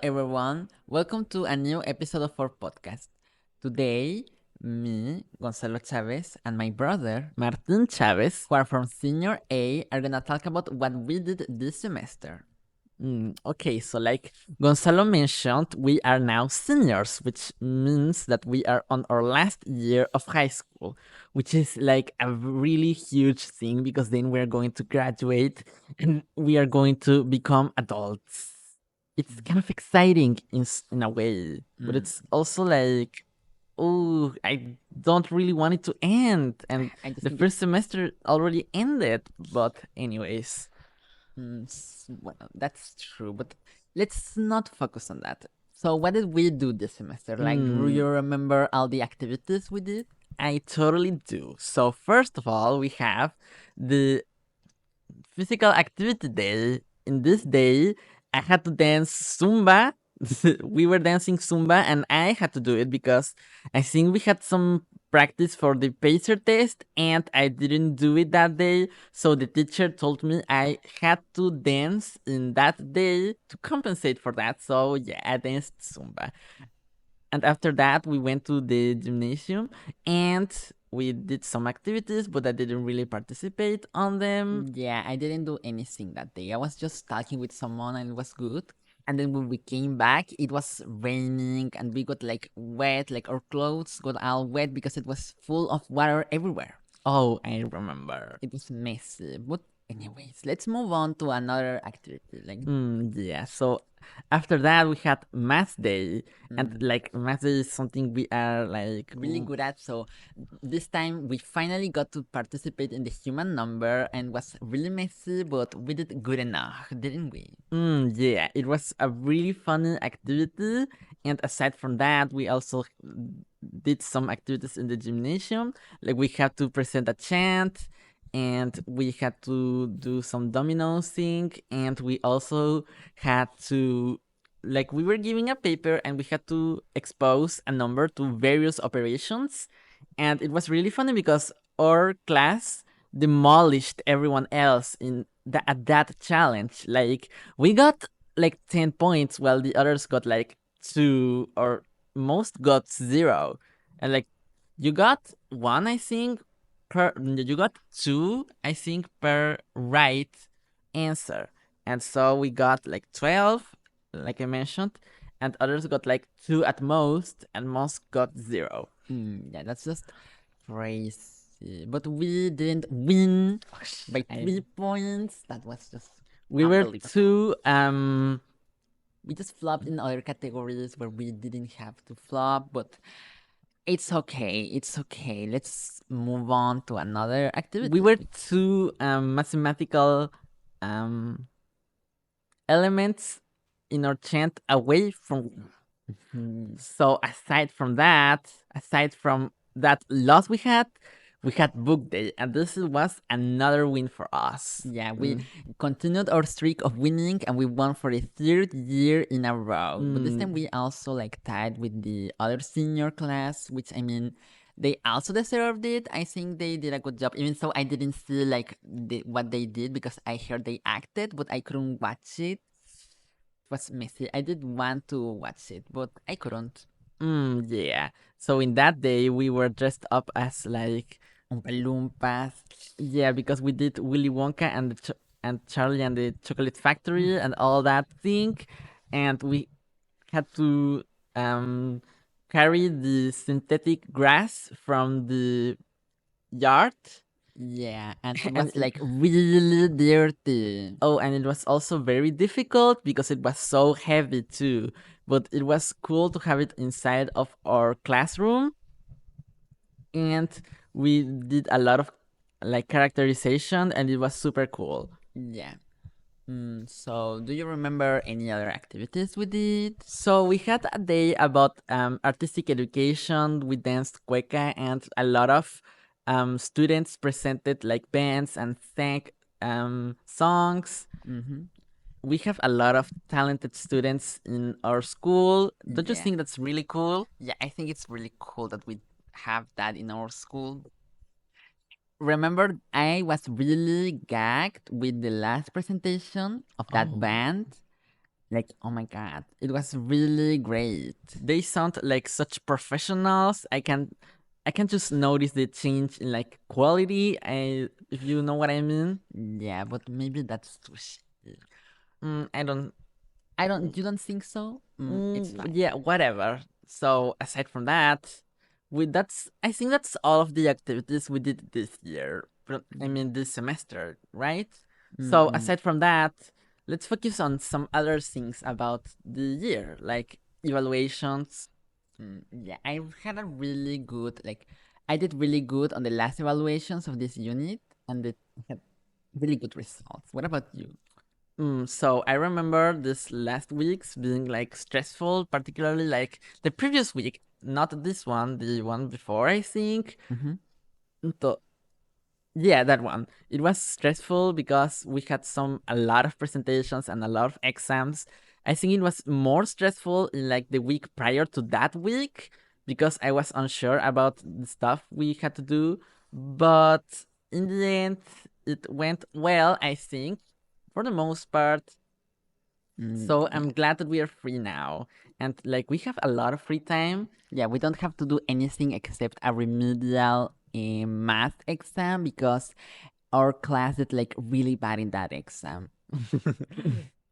everyone. Welcome to a new episode of our podcast. Today, me, Gonzalo Chavez, and my brother, Martín Chávez. who are from Senior A, are gonna talk about what we did this semester. Okay, so like Gonzalo mentioned, we are now seniors, which means that we are on our last year of high school, which is like a really huge thing because then we're going to graduate and we are going to become adults. It's kind of exciting in a way, but it's also like, oh, I don't really want it to end. And I just the think first semester already ended, but anyways. well, that's true, but let's not focus on that. So, what did we do this semester? Like, do you remember all the activities we did? I totally do. So first of all, we have the physical activity day. In this day, I had to dance Zumba. We were dancing Zumba, and I had to do it because I think we had some practice for the pacer test, and I didn't do it that day. So the teacher told me I had to dance in that day to compensate for that. So yeah, I danced Zumba. And after that, we went to the gymnasium and we did some activities, but I didn't really participate on them. Yeah, I didn't do anything that day. I was just talking with someone and it was good. And then when we came back, it was raining and we got like wet, like our clothes got all wet because it was full of water everywhere. Oh, I remember. It was messy. But anyways, let's move on to another activity. Like Yeah. So after that, we had math day, and like math day is something we are like really good at. So this time we finally got to participate in the human number and was really messy, but we did good enough, didn't we? Yeah, it was a really funny activity. And aside from that, we also did some activities in the gymnasium. Like we had to present a chant and we had to do some domino thing. And we also had to, like, we were giving a paper and we had to expose a number to various operations. And it was really funny because our class demolished everyone else at that challenge. Like we got like 10 points while the others got like 2 or most got 0. And like you got 1, I think, per you got 2, I think, per right answer. And so we got like 12, like I mentioned, and others got like 2 at most, and most got 0. Yeah, that's just crazy. But we didn't win by 3 points. That was just We were unbelievable. too We just flopped in other categories where we didn't have to flop, but it's okay. It's okay. Let's move on to another activity. we were two mathematical um elements in our chant away from. So aside from that loss we had book day, and this was another win for us. Yeah, we continued our streak of winning and we won for the third year in a row. But this time we also like tied with the other senior class, which I mean, they also deserved it. I think they did a good job, even though I didn't see like what they did because I heard they acted, but I couldn't watch it. It was messy. I did want to watch it, but I couldn't. Yeah. So in that day we were dressed up as like Oompa Loompas. yeah, because we did Willy Wonka and and Charlie and the Chocolate Factory and all that thing, and we had to um carry the synthetic grass from the yard. Yeah, and it was like really dirty. Oh, and it was also very difficult because it was so heavy too. But it was cool to have it inside of our classroom, and we did a lot of like characterization, and it was super cool. Yeah. So, do you remember any other activities we did? So we had a day about artistic education. We danced cueca, and a lot of students presented like bands and sang songs. We have a lot of talented students in our school. Don't you Yeah. think that's really cool? Yeah, I think it's really cool that we have that in our school. Remember, I was really gagged with the last presentation of that band. Like, oh my god, it was really great. They sound like such professionals. I can just notice the change in like quality. If you know what I mean. Yeah, but maybe that's too shitty. I don't. You don't think so? It's fine. Yeah, whatever. So aside from that, I think that's all of the activities we did this year. I mean this semester, right? So Mm-mm. aside from that, let's focus on some other things about the year, like evaluations. Yeah, I had a really good, like, I did really good on the last evaluations of this unit, and it had really good results. What about you? So I remember this last week's being like stressful, particularly like the previous week, not this one, the one before, I think. Mm-hmm. So yeah, that one. It was stressful because we had a lot of presentations and a lot of exams. I think it was more stressful in like the week prior to that week because I was unsure about the stuff we had to do. But in the end, it went well, I think, for the most part. So Yeah. I'm glad that we are free now. And like we have a lot of free time. Yeah, we don't have to do anything except a remedial math exam because our class is like really bad in that exam.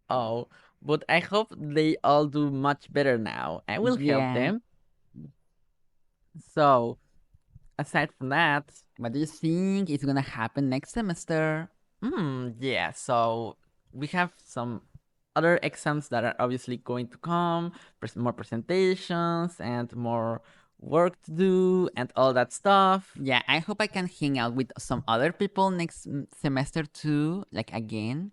Oh, but I hope they all do much better now. I will help Yeah. them. So, aside from that, What do you think is gonna happen next semester? yeah, so we have some other exams that are obviously going to come, more presentations and more work to do and all that stuff. Yeah, I hope I can hang out with some other people next semester too, like again.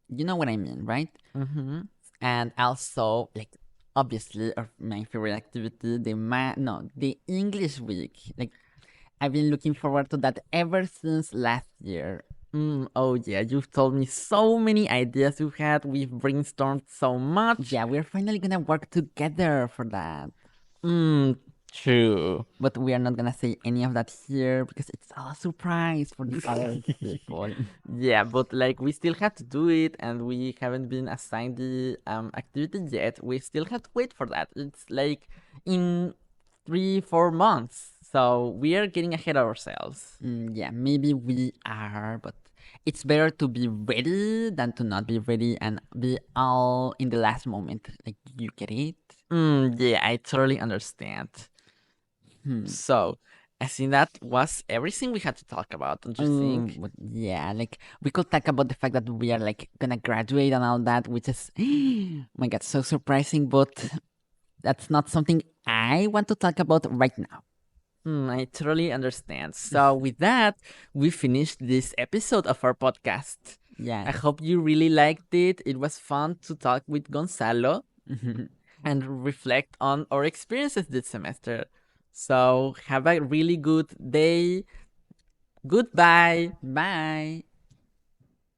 You know what I mean, right? Mm-hmm. And also, like, obviously, my favorite activity, the English week. Like, I've been looking forward to that ever since last year. Oh yeah, you've told me so many ideas you've had. We've brainstormed so much. Yeah, we're finally gonna work together for that. Mm, true. But we are not gonna say any of that here because it's a surprise for the other people. Yeah, but like we still have to do it and we haven't been assigned the activity yet. We still have to wait for that. It's like in 3-4 months. So we are getting ahead of ourselves. Yeah, maybe we are, but it's better to be ready than to not be ready and be all in the last moment. Like, you get it? Yeah, I totally understand. Hmm. So I think that was everything we had to talk about, don't you think? But yeah, like we could talk about the fact that we are like gonna graduate and all that, which is, oh my god, so surprising. But that's not something I want to talk about right now. I totally understand. So, with that, we finished this episode of our podcast. I Yes. hope you really liked it. It was fun to talk with Gonzalo and reflect on our experiences this semester. So, have a really good day. Goodbye. Bye.